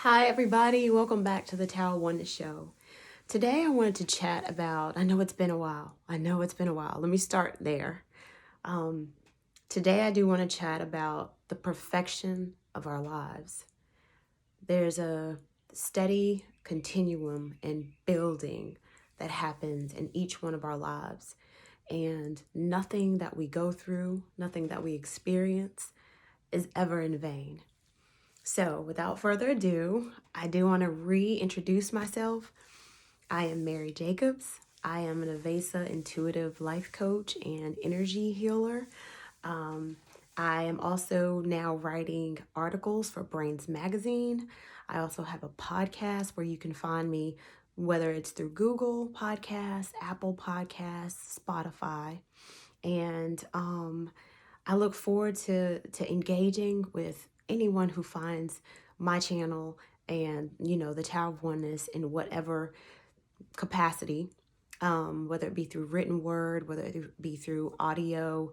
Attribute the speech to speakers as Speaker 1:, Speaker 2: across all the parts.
Speaker 1: Hi, everybody. Welcome back to the Tower Oneness Show. Today, I wanted to chat about. I know it's been a while. Let me start there. Um, Today, I do want to chat about the perfection of our lives. There's a steady continuum and building that happens in each one of our lives, and nothing that we go through, nothing that we experience, is ever in vain. So, without further ado, I do want to reintroduce myself. I am Mary Jacobs. I am an Avesa intuitive life coach and energy healer. Um, I am also now writing articles for Brains Magazine. I also have a podcast where you can find me, whether it's through Google Podcasts, Apple Podcasts, Spotify. And I look forward to engaging with anyone who finds my channel and the Tower of Oneness in whatever capacity, whether it be through written word, whether it be through audio,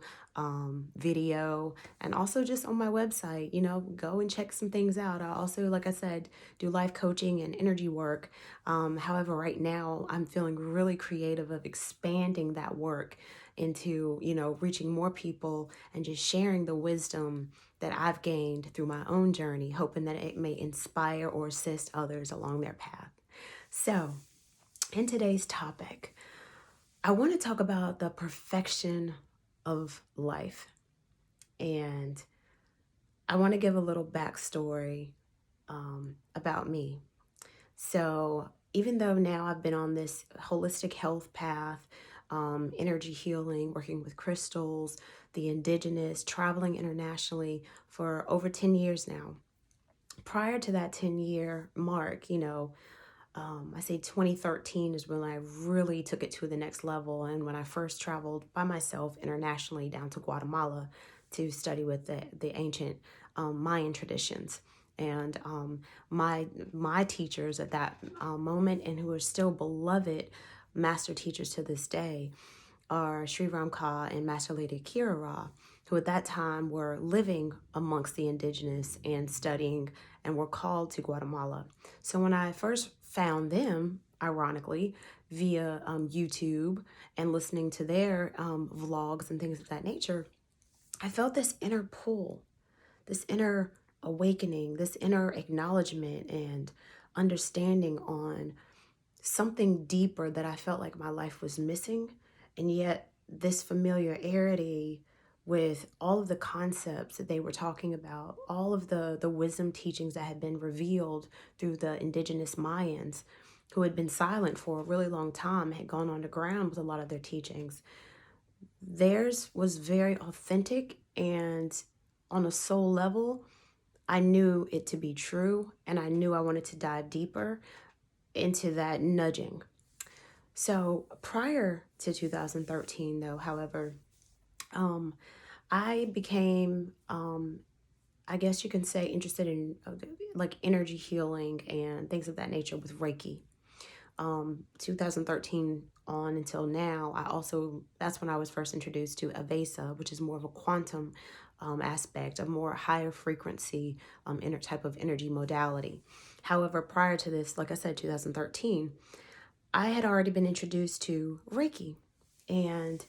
Speaker 1: video, and also just on my website. Go and check some things out. I also, like I said, do life coaching and energy work. However, right now I'm feeling really creative of expanding that work into reaching more people and just sharing the wisdom that I've gained through my own journey, hoping that it may inspire or assist others along their path. So, in today's topic, I want to talk about the perfection of life. And I want to give a little backstory about me. So, even though now I've been on this holistic health path, energy healing, working with crystals, the indigenous, traveling internationally for over 10 years now. Prior to that 10-year mark, I say 2013 is when I really took it to the next level. And when I first traveled by myself internationally down to Guatemala to study with the ancient Mayan traditions. And my teachers at that moment, and who are still beloved master teachers to this day, are Sri Ramka and Master Lady Akira Ra, who at that time were living amongst the indigenous and studying and were called to Guatemala. So when I first found them, ironically, via YouTube and listening to their vlogs and things of that nature, I felt this inner pull, this inner awakening, this inner acknowledgement and understanding on something deeper that I felt like my life was missing. And yet, this familiarity with all of the concepts that they were talking about, all of the wisdom teachings that had been revealed through the indigenous Mayans who had been silent for a really long time, had gone underground with a lot of their teachings. Theirs was very authentic, and on a soul level, I knew it to be true, and I knew I wanted to dive deeper into that nudging. So prior to 2013, though, however, I became, I guess you can say, interested in like energy healing and things of that nature with Reiki. 2013 on until now, that's when I was first introduced to Avesa, which is more of a quantum aspect, a more higher frequency type of energy modality. However, prior to this, like I said, 2013, I had already been introduced to Reiki. And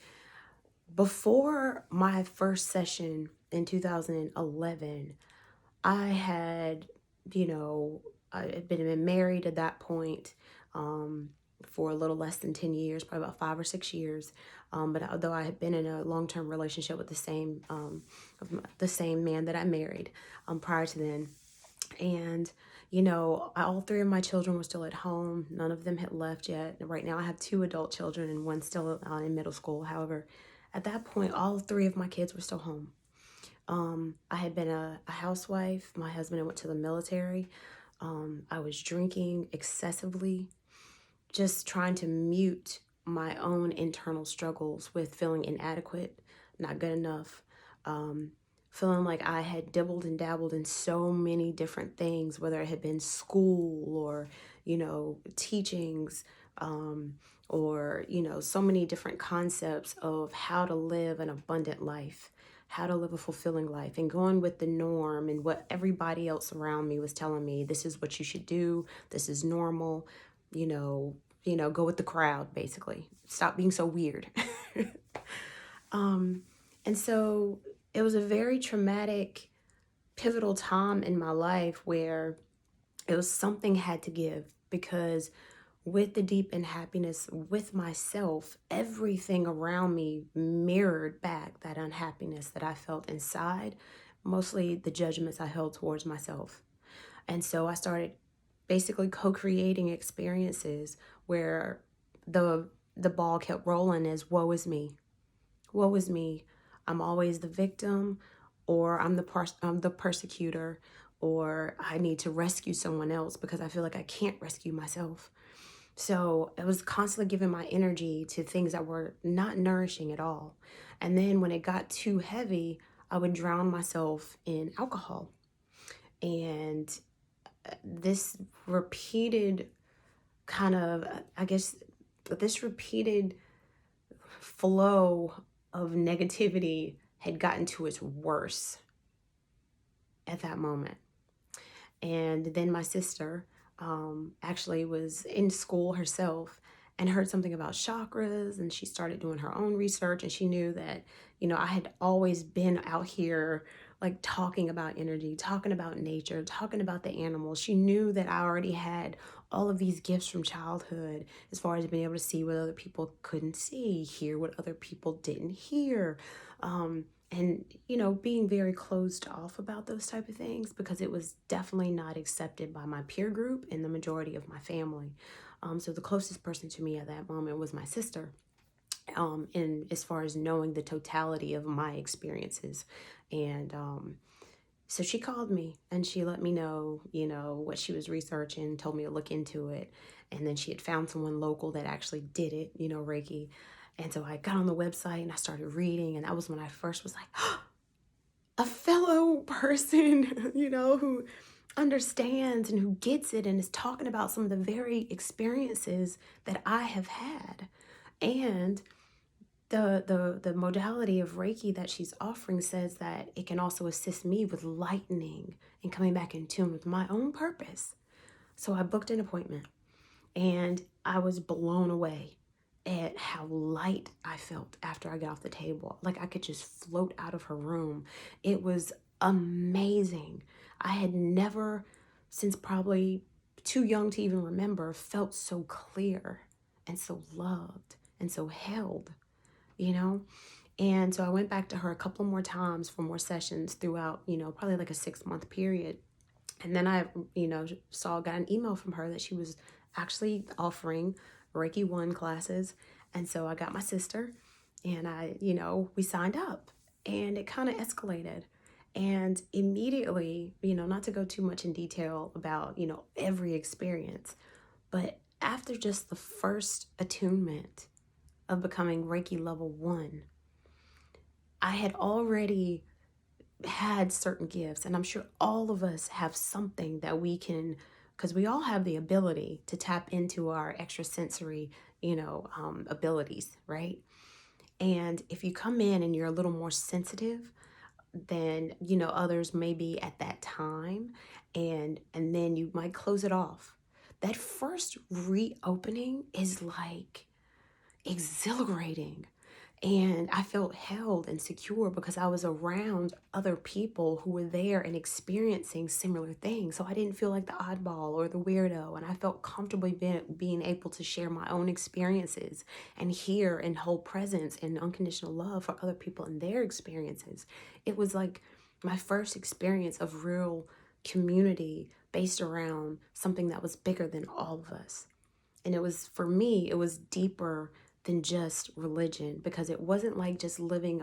Speaker 1: before my first session in 2011, I had, I had been married at that point for a little less than 10 years, probably about 5 or 6 years. But although I had been in a long-term relationship with the same man that I married prior to then. And, all three of my children were still at home. None of them had left yet. Right now I have 2 adult children and one still in middle school. However, at that point, all 3 of my kids were still home. I had been a housewife. My husband went to the military. I was drinking excessively, just trying to mute my own internal struggles with feeling inadequate, not good enough, feeling like I had dibbled and dabbled in so many different things, whether it had been school or, teachings, or, so many different concepts of how to live an abundant life, how to live a fulfilling life and going with the norm and what everybody else around me was telling me. This is what you should do. This is normal. You know, go with the crowd, basically. Stop being so weird. um, and so it was a very traumatic, pivotal time in my life where it was something had to give, because with the deep unhappiness with myself, everything around me mirrored back that unhappiness that I felt inside, mostly the judgments I held towards myself. And so I started basically co-creating experiences where the the ball kept rolling as woe is me. Woe is me. I'm always the victim, or I'm the persecutor, or I need to rescue someone else because I feel like I can't rescue myself. So it was constantly giving my energy to things that were not nourishing at all. And then when it got too heavy, I would drown myself in alcohol. And this repeated kind of, I guess, this repeated flow of negativity had gotten to its worst at that moment. And then my sister actually was in school herself and heard something about chakras, and she started doing her own research, and she knew that, I had always been out here like talking about energy, talking about nature, talking about the animals. She knew that I already had all of these gifts from childhood, as far as being able to see what other people couldn't see, hear what other people didn't hear. And being very closed off about those type of things, because it was definitely not accepted by my peer group and the majority of my family. So the closest person to me at that moment was my sister, in as far as knowing the totality of my experiences. And so she called me and she let me know, what she was researching, told me to look into it. And then she had found someone local that actually did it, Reiki. And so I got on the website and I started reading, and that was when I first was like, a fellow person, who understands and who gets it and is talking about some of the very experiences that I have had. And the modality of Reiki that she's offering says that it can also assist me with lightening and coming back in tune with my own purpose. So I booked an appointment, and I was blown away at how light I felt after I got off the table. Like I could just float out of her room. It was amazing. I had never, since probably too young to even remember, felt so clear and so loved and so held, you know? And so I went back to her a couple more times for more sessions throughout, probably like a 6-month period. And then I, got an email from her that she was actually offering Reiki 1 classes. And so I got my sister and we signed up, and it kind of escalated. And immediately, not to go too much in detail about, every experience, but after just the first attunement of becoming Reiki level 1, I had already had certain gifts, and I'm sure all of us have something that we can, because we all have the ability to tap into our extrasensory, abilities, right? And if you come in and you're a little more sensitive than, others may be at that time, and then you might close it off. That first reopening is like exhilarating. And I felt held and secure because I was around other people who were there and experiencing similar things. So I didn't feel like the oddball or the weirdo. And I felt comfortably being able to share my own experiences and hear and hold presence and unconditional love for other people and their experiences. It was like my first experience of real community based around something that was bigger than all of us. And it was, for me, it was deeper than just religion, because it wasn't like just living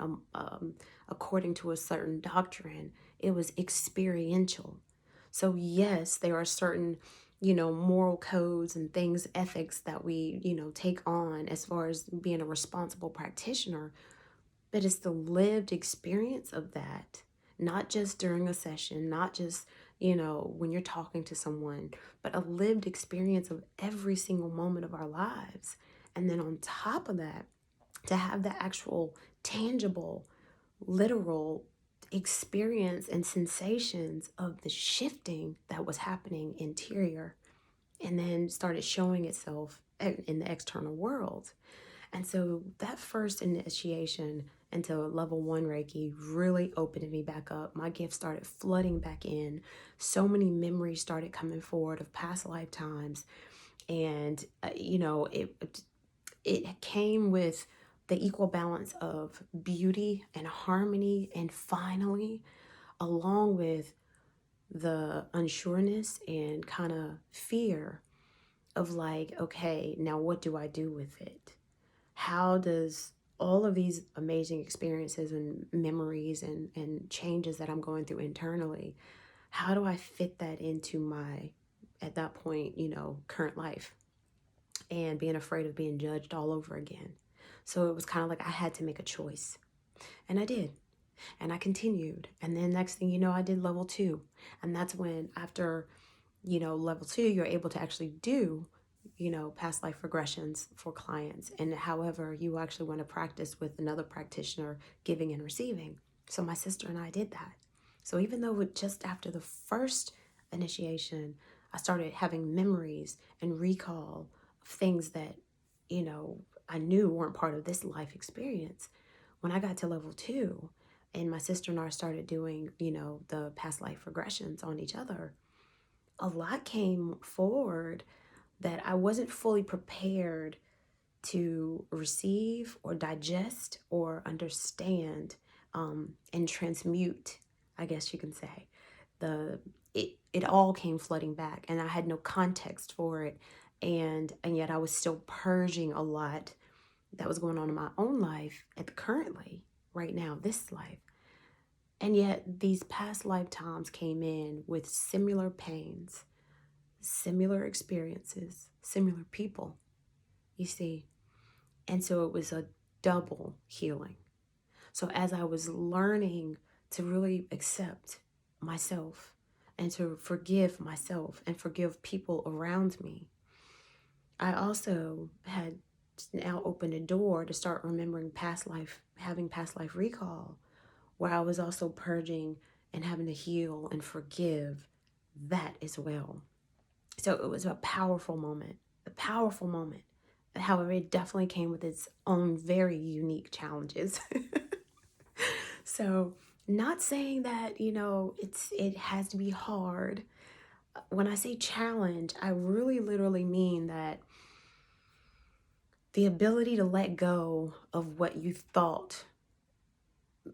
Speaker 1: according to a certain doctrine. It was experiential. So yes, there are certain, moral codes and things, ethics that we, take on as far as being a responsible practitioner, but it's the lived experience of that, not just during a session, not just, when you're talking to someone, but a lived experience of every single moment of our lives. And then on top of that, to have the actual tangible literal experience and sensations of the shifting that was happening interior, and then started showing itself in the external world. And so that first initiation into level 1 Reiki really opened me back up. My gifts started flooding back in. So many memories started coming forward of past lifetimes. And, it came with the equal balance of beauty and harmony. And finally, along with the unsureness and kind of fear of like, okay, now what do I do with it? How does all of these amazing experiences and memories and changes that I'm going through internally, how do I fit that into my, at that point, current life, and being afraid of being judged all over again? So it was kind of like I had to make a choice. And I did. And I continued. And then next thing you know, I did level 2. And that's when, after, level 2, you're able to actually do, past life regressions for clients. And however, you actually want to practice with another practitioner, giving and receiving. So my sister and I did that. So even though just after the first initiation, I started having memories and recall of things that, I knew weren't part of this life experience. When I got to level 2, and my sister and I started doing, the past life regressions on each other, a lot came forward that I wasn't fully prepared to receive or digest or understand, and transmute, I guess you can say. It all came flooding back, and I had no context for it, and yet I was still purging a lot that was going on in my own life currently, right now, this life. And yet these past lifetimes came in with similar pains, similar experiences, similar people, you see. And so it was a double healing. So as I was learning to really accept myself and to forgive myself and forgive people around me, I also had now opened a door to start remembering past life, having past life recall, where I was also purging and having to heal and forgive that as well. So it was a powerful moment, a powerful moment. However, it definitely came with its own very unique challenges. So, not saying that, it has to be hard. When I say challenge, I really literally mean that the ability to let go of what you thought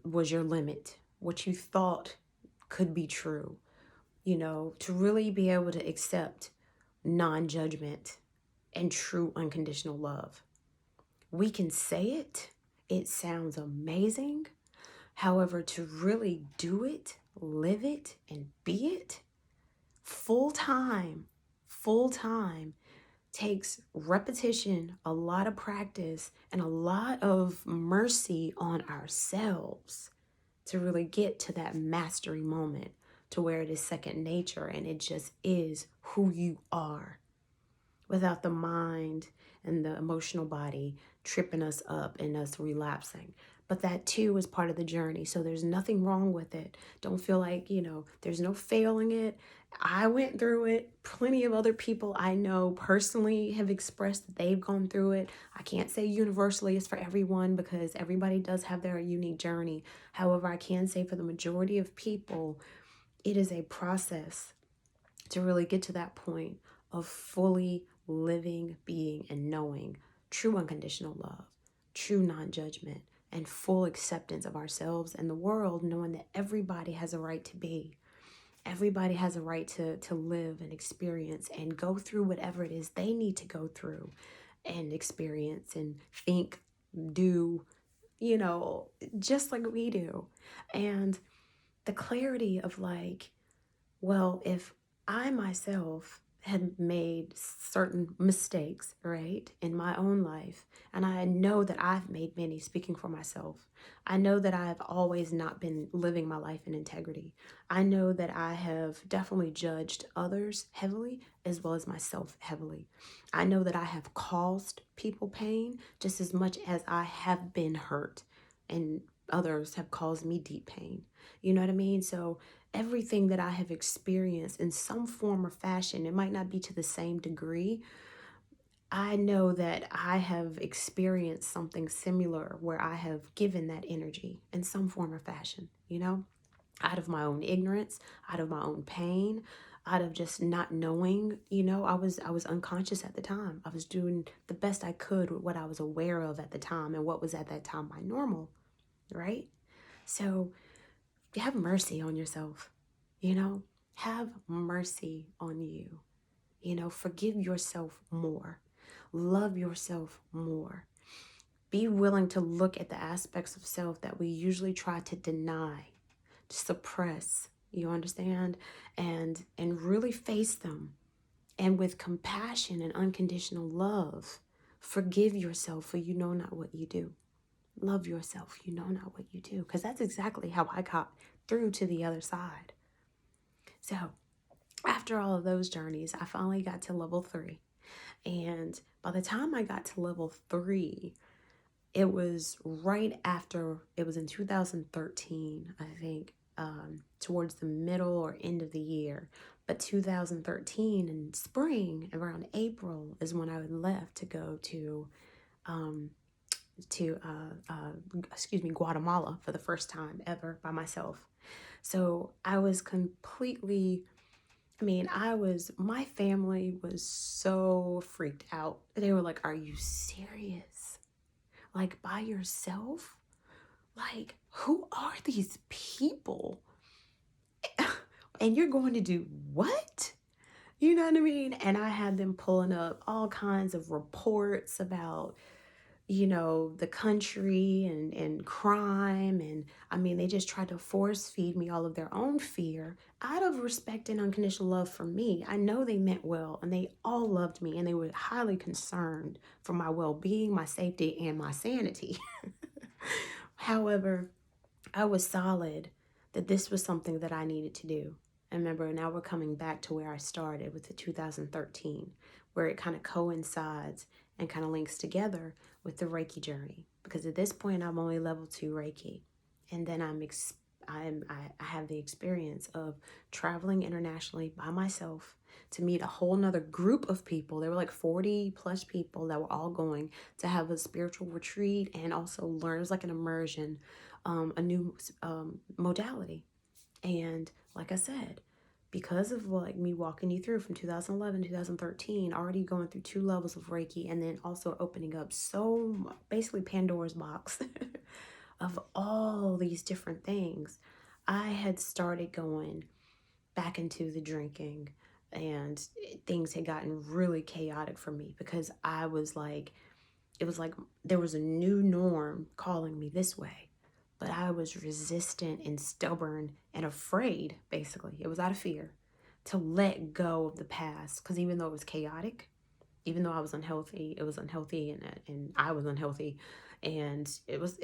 Speaker 1: was your limit, what you thought could be true, to really be able to accept non-judgment and true unconditional love. We can say it, it sounds amazing. However, to really do it, live it, and be it full time takes repetition, a lot of practice, and a lot of mercy on ourselves to really get to that mastery moment, to where it is second nature and it just is who you are, without the mind and the emotional body tripping us up and us relapsing. But that too is part of the journey. So there's nothing wrong with it. Don't feel like, there's no failing it. I went through it. Plenty of other people I know personally have expressed that they've gone through it. I can't say universally it's for everyone, because everybody does have their unique journey. However, I can say for the majority of people, it is a process to really get to that point of fully living, being, and knowing true unconditional love, true non-judgment, and full acceptance of ourselves and the world, knowing that everybody has a right to be. Everybody has a right to live and experience and go through whatever it is they need to go through and experience and think, do, just like we do. And the clarity of like, well, if I myself had made certain mistakes, right, in my own life, and I know that I've made many, speaking for myself, I know that I've always not been living my life in integrity. I know that I have definitely judged others heavily as well as myself heavily. I know that I have caused people pain just as much as I have been hurt. And others have caused me deep pain. You know what I mean? So everything that I have experienced in some form or fashion, it might not be to the same degree. I know that I have experienced something similar where I have given that energy in some form or fashion, out of my own ignorance, out of my own pain, out of just not knowing. I was unconscious at the time. I was doing the best I could with what I was aware of at the time and what was at that time my normal, right? So have mercy on yourself, have mercy on you, forgive yourself more, love yourself more. Be willing to look at the aspects of self that we usually try to deny, suppress, you understand, and really face them, and with compassion and unconditional love forgive yourself, for you know not what you do. Love yourself, you know not what you do, because that's exactly how I got through to the other side. So after all of those journeys, I finally got to level 3, and by the time I got to level 3, it was right after, it was in 2013, I think, towards the middle or end of the year. But 2013 in spring, around April, is when I left to go to Guatemala for the first time ever by myself. So I was completely, my family was so freaked out. They were like, "Are you serious? Like, by yourself? Like, who are these people? And you're going to do what?" You know what I mean? And I had them pulling up all kinds of reports about, the country and crime. And they just tried to force feed me all of their own fear out of respect and unconditional love for me. I know they meant well, and they all loved me, and they were highly concerned for my well-being, my safety, and my sanity. However, I was solid that this was something that I needed to do. And remember, now we're coming back to where I started with the 2013, where it kind of coincides and kind of links together with the Reiki journey. Because at this point, I'm only level 2 Reiki. And then I have the experience of traveling internationally by myself to meet a whole nother group of people. There were like 40 plus people that were all going to have a spiritual retreat and also learn. It was like an immersion, a new modality. And like I said, because of like me walking you through from 2011 2013, already going through 2 levels of Reiki, and then also opening up basically Pandora's box of all these different things, I had started going back into the drinking, and things had gotten really chaotic for me because I was like, it was like there was a new norm calling me this way. But I was resistant and stubborn and afraid, basically. It was out of fear to let go of the past. Because even though it was chaotic, even though I was unhealthy, it was unhealthy, and I was unhealthy. And it was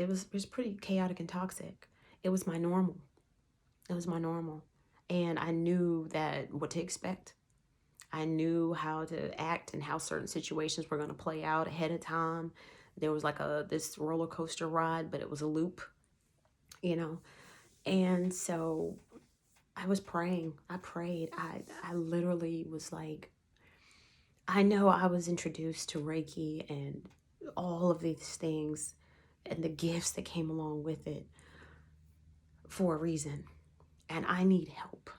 Speaker 1: pretty chaotic and toxic. It was my normal. It was my normal. And I knew that what to expect. I knew how to act and how certain situations were going to play out ahead of time. There was like this roller coaster ride, but it was a loop, you know. And so I was praying. I prayed. I literally was like, I know I was introduced to Reiki and all of these things and the gifts that came along with it for a reason. And I need help.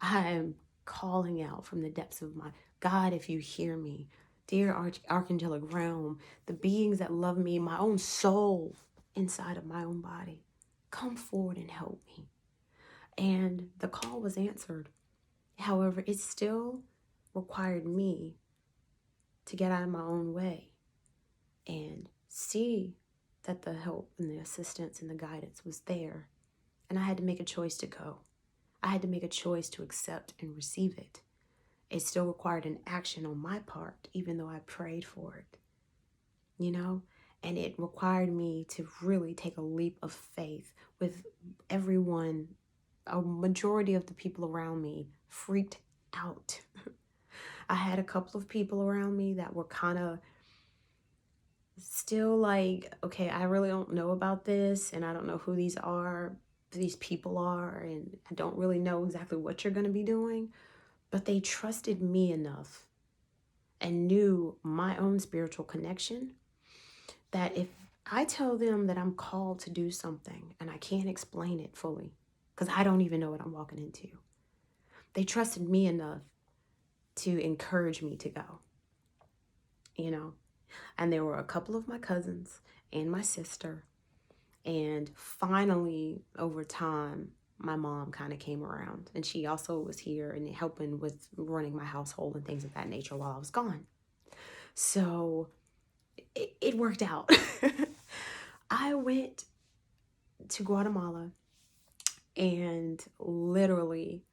Speaker 1: I am calling out from the depths of my God, if you hear me, dear archangelic realm, the beings that love me, my own soul inside of my own body, come forward and help me. And the call was answered. However, it still required me to get out of my own way and see that the help and the assistance and the guidance was there. And I had to make a choice to go. I had to make a choice to accept and receive it. It still required an action on my part, even though I prayed for it, and it required me to really take a leap of faith with everyone. A majority of the people around me freaked out. I had a couple of people around me that were kind of still like, okay, I really don't know about this, and I don't know who these people are, and I don't really know exactly what you're going to be doing. But they trusted me enough and knew my own spiritual connection that if I tell them that I'm called to do something and I can't explain it fully, because I don't even know what I'm walking into, they trusted me enough to encourage me to go, you know. And there were a couple of my cousins and my sister. And finally, over time, my mom kind of came around, and she also was here and helping with running my household and things of that nature while I was gone. So it worked out. I went to Guatemala and literally,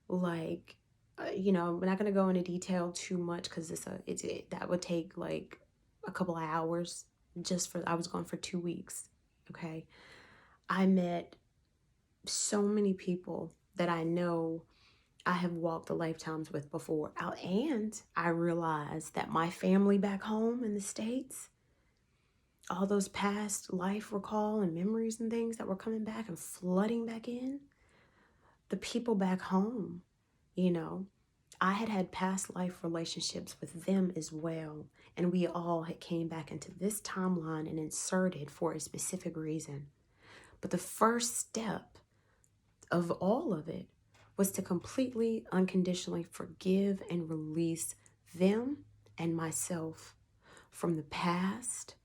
Speaker 1: like, we're not going to go into detail too much because that would take like a couple of hours I was gone for 2 weeks. Okay. I met so many people that I know I have walked the lifetimes with before. And I realized that my family back home in the States, all those past life recall and memories and things that were coming back and flooding back in, the people back home, you know, I had had past life relationships with them as well. And we all had came back into this timeline and inserted for a specific reason. But the first step of all of it was to completely, unconditionally forgive and release them and myself from the past,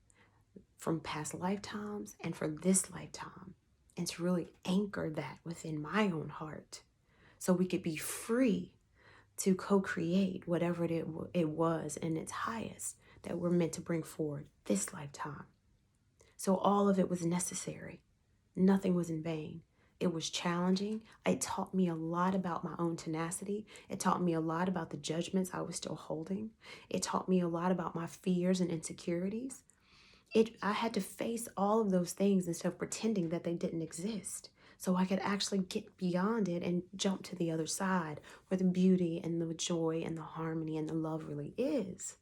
Speaker 1: from past lifetimes, and for this lifetime. And to really anchor that within my own heart so we could be free to co-create whatever it was in its highest that we're meant to bring forward this lifetime. So all of it was necessary. Nothing was in vain. It was challenging. It taught me a lot about my own tenacity. It taught me a lot about the judgments I was still holding. It taught me a lot about my fears and insecurities. I had to face all of those things instead of pretending that they didn't exist. So I could actually get beyond it and jump to the other side where the beauty and the joy and the harmony and the love really is.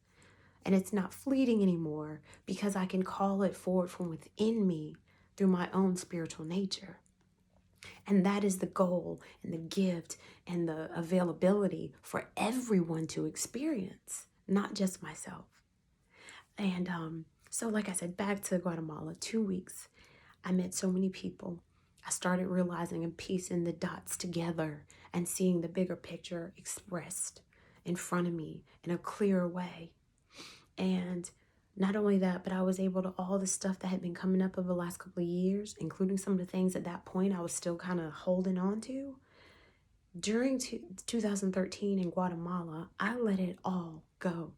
Speaker 1: And it's not fleeting anymore because I can call it forward from within me through my own spiritual nature. And that is the goal and the gift and the availability for everyone to experience, not just myself. And so like I said, back to Guatemala, 2 weeks, I met so many people. I started realizing and piecing the dots together and seeing the bigger picture expressed in front of me in a clearer way. And not only that, but I was able to, all the stuff that had been coming up over the last couple of years, including some of the things at that point I was still kind of holding on to. During 2013 in Guatemala, I let it all go.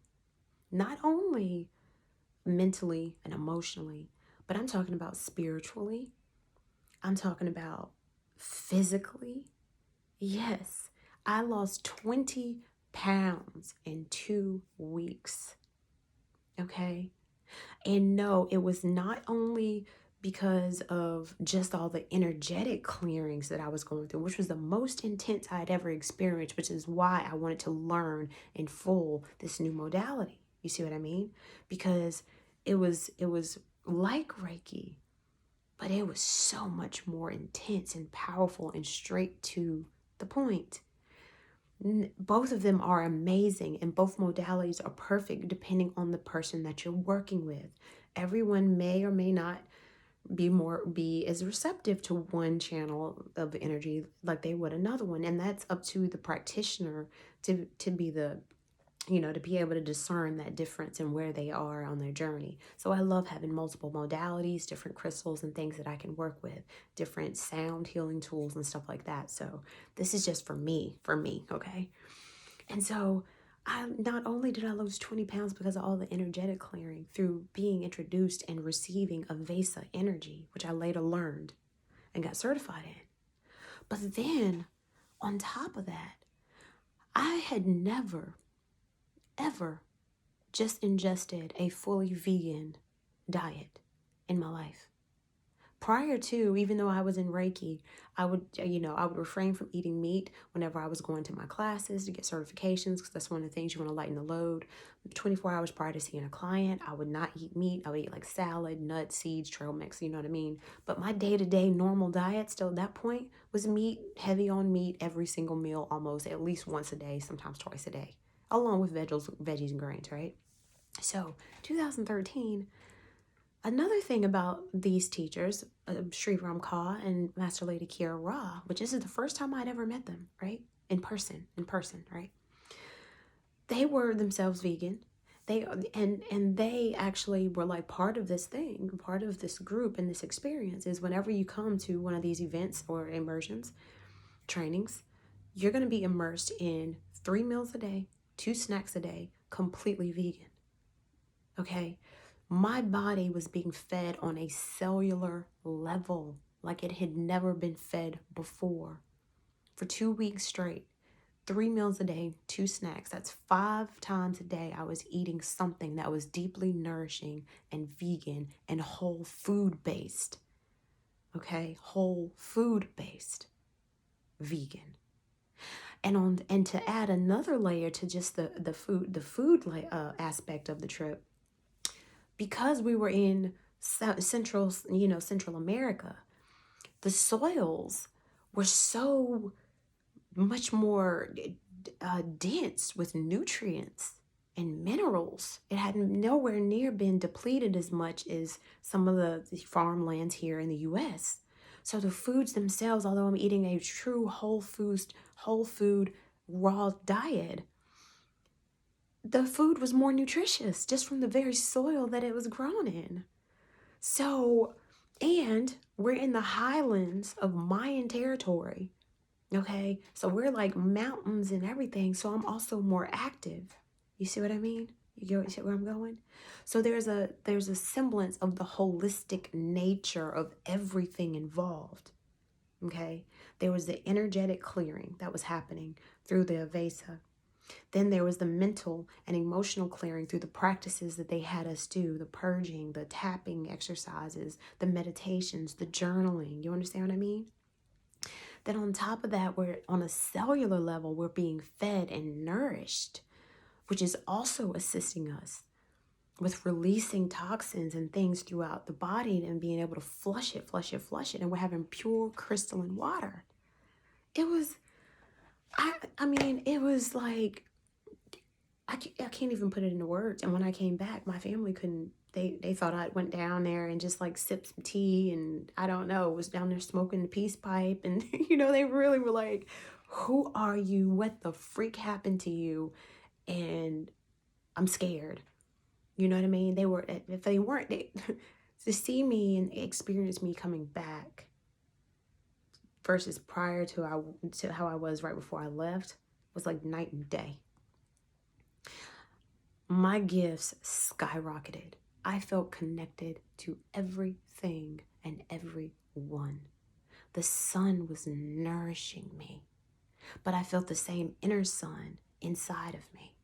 Speaker 1: Not only mentally and emotionally, but I'm talking about spiritually. I'm talking about physically. Yes, I lost 20 pounds in 2 weeks. Okay. And no, it was not only because of just all the energetic clearings that I was going through, which was the most intense I had ever experienced, which is why I wanted to learn in full this new modality. You see what I mean? Because it was like Reiki, but it was so much more intense and powerful and straight to the point. Both of them are amazing, and both modalities are perfect depending on the person that you're working with. Everyone may or may not be as receptive to one channel of energy like they would another one, and that's up to the practitioner to be the to be able to discern that difference and where they are on their journey. So I love having multiple modalities, different crystals and things that I can work with, different sound healing tools and stuff like that. So this is just for me, okay? And so not only did I lose 20 pounds because of all the energetic clearing through being introduced and receiving Avesa energy, which I later learned and got certified in, but then on top of that, I had never ever just ingested a fully vegan diet in my life. prior to, even though I was in Reiki, I would, I would refrain from eating meat whenever I was going to my classes to get certifications, because that's one of the things you want to lighten the load. 24 hours prior to seeing a client, I would not eat meat. I would eat like salad, nuts, seeds, trail mix, you know what I mean? But my day-to-day normal diet still at that point was meat, heavy on meat every single meal, almost at least once a day, sometimes twice a day, along with veggies and grains, right? So 2013, another thing about these teachers, Sri Ram Kaur and Master Lady Kiara Ra, which this is the first time I'd ever met them, right? In person, right? They were themselves vegan. They and they actually were like part of this thing, part of this group and this experience is whenever you come to one of these events or immersions, trainings, you're going to be immersed in 3 meals a day, 2 snacks a day, completely vegan. Okay? My body was being fed on a cellular level like it had never been fed before for 2 weeks straight. 3 meals a day, 2 snacks. That's 5 times a day I was eating something that was deeply nourishing and vegan and whole food based. Okay? Whole food based. Vegan. And to add another layer to just the food aspect of the trip, because we were in Central America, the soils were so much more dense with nutrients and minerals. It had nowhere near been depleted as much as some of the farmlands here in the U.S. So the foods themselves, although I'm eating a true whole food raw diet, the food was more nutritious just from the very soil that it was grown in. So, and we're in the highlands of Mayan territory. Okay, so we're like mountains and everything. So I'm also more active. You see what I mean? You see where I'm going? So there's a semblance of the holistic nature of everything involved. Okay, there was the energetic clearing that was happening through the Avesa. Then there was the mental and emotional clearing through the practices that they had us do, the purging, the tapping exercises, the meditations, the journaling. You understand what I mean? Then on top of that, we're on a cellular level, we're being fed and nourished, which is also assisting us with releasing toxins and things throughout the body and being able to flush it. And we're having pure crystalline water. It was, I mean, it was like, I can't even put it into words. And when I came back, my family couldn't, they thought I went down there and just like sipped some tea and I don't know, was down there smoking the peace pipe. And, they really were like, who are you? What the freak happened to you? And I'm scared. You know what I mean? They were, if they weren't, to see me and experience me coming back versus prior to how I was right before I left was like night and day. My gifts skyrocketed. I felt connected to everything and everyone. The sun was nourishing me, but I felt the same inner sun inside of me.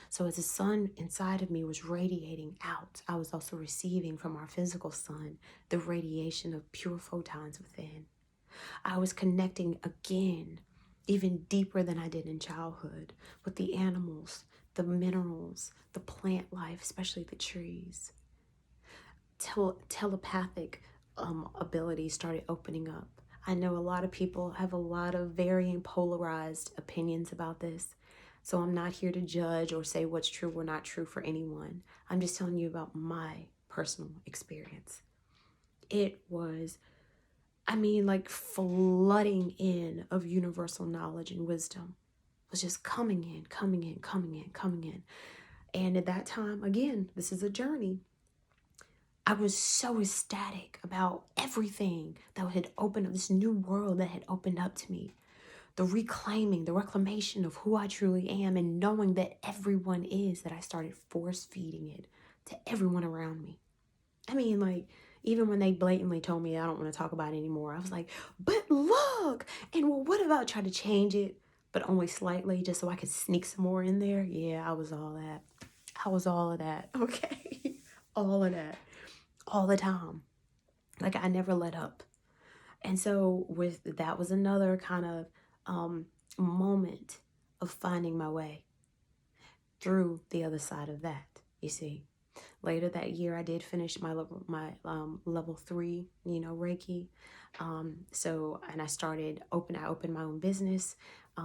Speaker 1: So as the sun inside of me was radiating out, I was also receiving from our physical sun the radiation of pure photons within. I was connecting again, even deeper than I did in childhood, with the animals, the minerals, the plant life, especially the trees. Telepathic abilities started opening up. I know a lot of people have a lot of varying polarized opinions about this. So I'm not here to judge or say what's true or not true for anyone. I'm just telling you about my personal experience. It was, like flooding in of universal knowledge and wisdom. It was just coming in. And at that time, again, this is a journey. I was so ecstatic about everything that had opened up, this new world that had opened up to me. The reclamation of who I truly am, and knowing that everyone is, that I started force feeding it to everyone around me. Even when they blatantly told me I don't want to talk about it anymore, I was like, but look, and well, what about try to change it, but only slightly, just so I could sneak some more in there? Yeah, I was all of that, okay? All of that, all the time. Like I never let up. And so with that was another kind of moment of finding my way through the other side of that, you see. Later that year, I did finish level 3, Reiki. And I opened my own business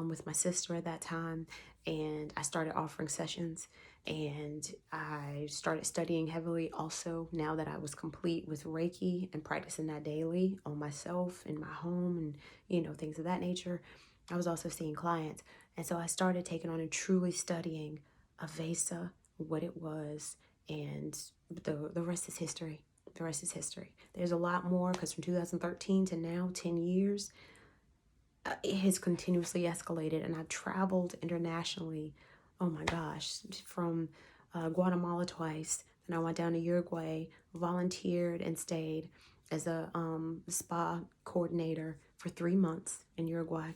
Speaker 1: with my sister at that time, and I started offering sessions, and I started studying heavily also now that I was complete with Reiki and practicing that daily on myself in my home and, things of that nature. I was also seeing clients. And so I started taking on and truly studying Avesa, what it was, and the rest is history. The rest is history. There's a lot more because from 2013 to now, 10 years, it has continuously escalated, and I've traveled internationally. Oh my gosh, from Guatemala twice, and I went down to Uruguay, volunteered and stayed as a spa coordinator for 3 months in Uruguay.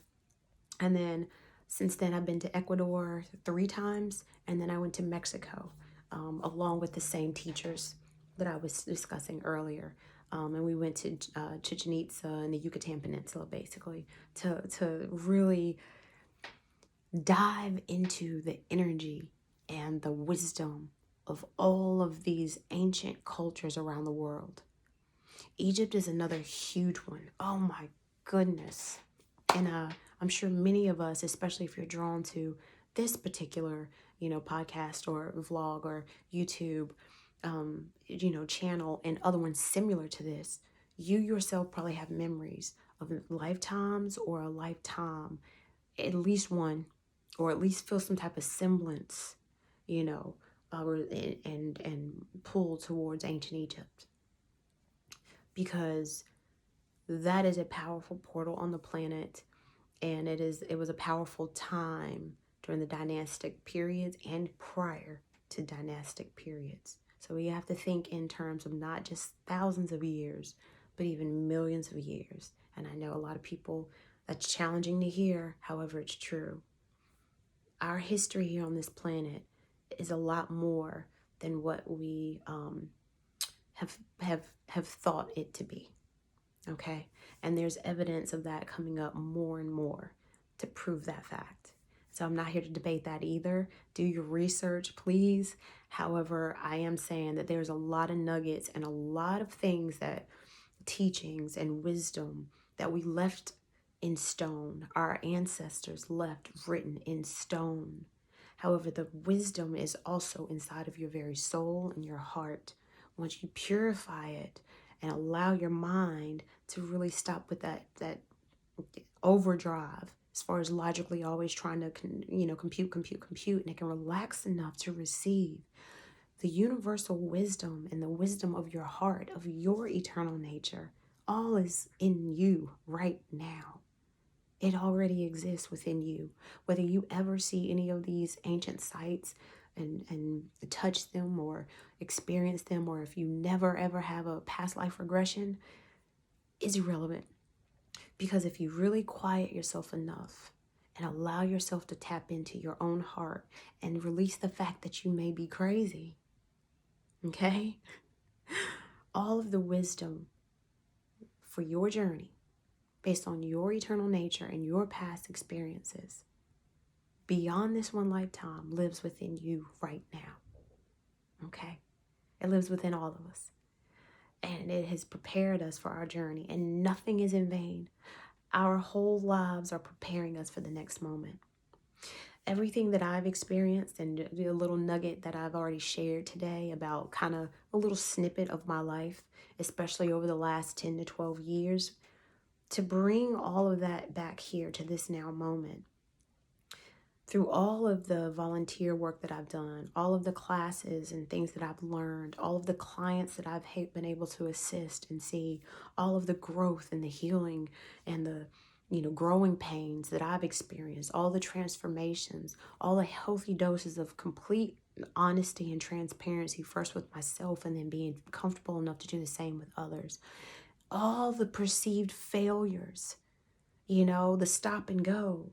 Speaker 1: And then since then, I've been to Ecuador 3 times, and then I went to Mexico, along with the same teachers that I was discussing earlier. And we went to Chichen Itza and the Yucatan Peninsula, basically, to really dive into the energy and the wisdom of all of these ancient cultures around the world. Egypt is another huge one. Oh my goodness. And I'm sure many of us, especially if you're drawn to this particular, podcast or vlog or YouTube, channel and other ones similar to this, you yourself probably have memories of lifetimes or a lifetime, at least one, or at least feel some type of semblance, and pull towards ancient Egypt, because that is a powerful portal on the planet, and it was a powerful time during the dynastic periods and prior to dynastic periods. So we have to think in terms of not just thousands of years, but even millions of years. And I know a lot of people, that's challenging to hear, however, it's true. Our history here on this planet is a lot more than what we have thought it to be. Okay? And there's evidence of that coming up more and more to prove that fact. So I'm not here to debate that either. Do your research, please. However, I am saying that there's a lot of nuggets and a lot of things, that teachings and wisdom that we left in stone, our ancestors left written in stone. However, the wisdom is also inside of your very soul and your heart. Once you purify it and allow your mind to really stop with that overdrive, as far as logically always trying to compute, and it can relax enough to receive the universal wisdom and the wisdom of your heart, of your eternal nature. All is in you right now. It already exists within you. Whether you ever see any of these ancient sites and touch them or experience them, or if you never ever have a past life regression, is irrelevant. Because if you really quiet yourself enough and allow yourself to tap into your own heart and release the fact that you may be crazy, okay? All of the wisdom for your journey, based on your eternal nature and your past experiences, beyond this one lifetime, lives within you right now, okay? It lives within all of us. And it has prepared us for our journey, and nothing is in vain. Our whole lives are preparing us for the next moment. Everything that I've experienced and the little nugget that I've already shared today about kind of a little snippet of my life, especially over the last 10 to 12 years, to bring all of that back here to this now moment. Through all of the volunteer work that I've done, all of the classes and things that I've learned, all of the clients that I've been able to assist and see, all of the growth and the healing and the growing pains that I've experienced, all the transformations, all the healthy doses of complete honesty and transparency, first with myself and then being comfortable enough to do the same with others. All the perceived failures, the stop and go,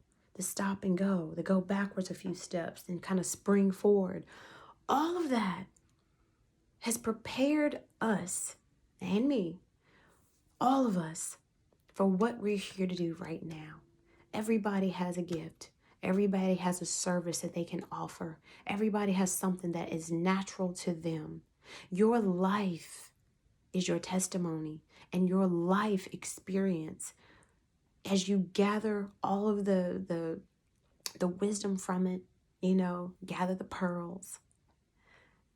Speaker 1: the go backwards a few steps and kind of spring forward. All of that has prepared us and me all of us, for what we're here to do right now. Everybody has a gift. Everybody has a service that they can offer. Everybody has something that is natural to them. Your life is your testimony, and your life experience, as you gather all of the wisdom from it, gather the pearls,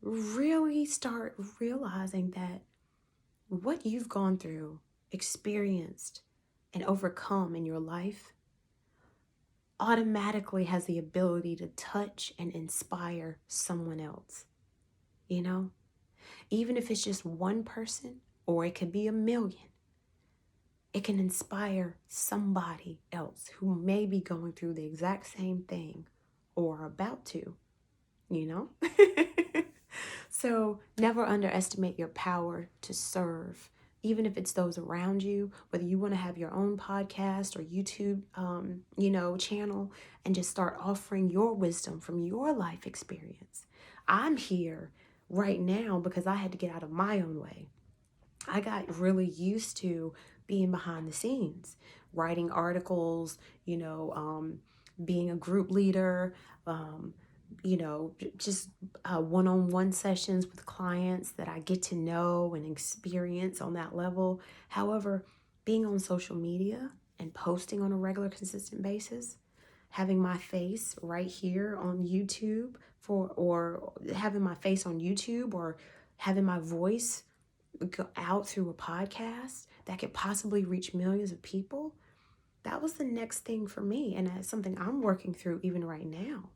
Speaker 1: really start realizing that what you've gone through, experienced, and overcome in your life automatically has the ability to touch and inspire someone else. Even if it's just one person, or it could be 1,000,000, it can inspire somebody else who may be going through the exact same thing or about to, you know? So never underestimate your power to serve, even if it's those around you, whether you want to have your own podcast or YouTube, channel, and just start offering your wisdom from your life experience. I'm here right now because I had to get out of my own way. I got really used to being behind the scenes, writing articles, being a group leader, just one-on-one sessions with clients that I get to know and experience on that level. However, being on social media and posting on a regular, consistent basis, having my face right here on YouTube or having my face on YouTube, or having my voice go out through a podcast that could possibly reach millions of people, that was the next thing for me. And that's something I'm working through even right now.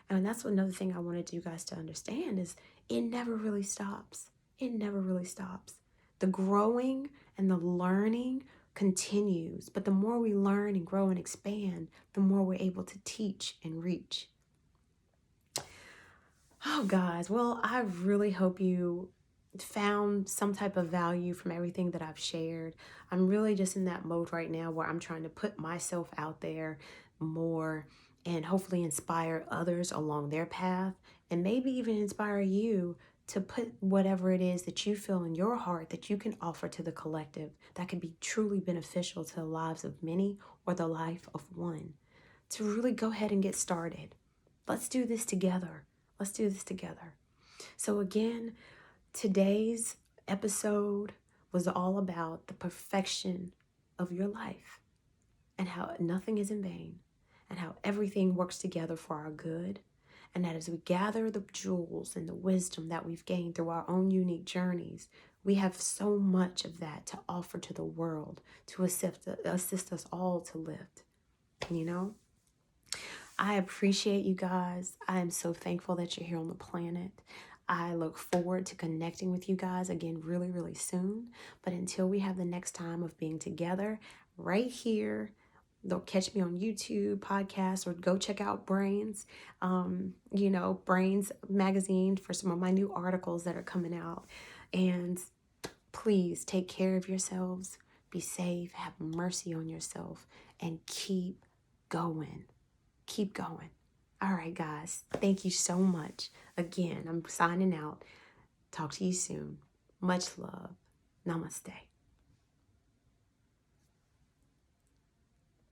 Speaker 1: And that's another thing I wanted you guys to understand is it never really stops. It never really stops. The growing and the learning continues. But the more we learn and grow and expand, the more we're able to teach and reach. Oh, guys, well, I really hope you found some type of value from everything that I've shared. I'm really just in that mode right now where I'm trying to put myself out there more and hopefully inspire others along their path, and maybe even inspire you to put whatever it is that you feel in your heart that you can offer to the collective that can be truly beneficial to the lives of many or the life of one, to really go ahead and get started. Let's do this together. Let's do this together. So again, today's episode was all about the perfection of your life and how nothing is in vain and how everything works together for our good. And that as we gather the jewels and the wisdom that we've gained through our own unique journeys, we have so much of that to offer to the world to assist us all to lift, I appreciate you guys. I am so thankful that you're here on the planet. I look forward to connecting with you guys again really, really soon. But until we have the next time of being together right here, they'll catch me on YouTube, podcast, or go check out Brains, Brains magazine for some of my new articles that are coming out. And please take care of yourselves. Be safe. Have mercy on yourself. And keep going. Keep going. All right, guys. Thank you so much. Again, I'm signing out. Talk to you soon. Much love. Namaste.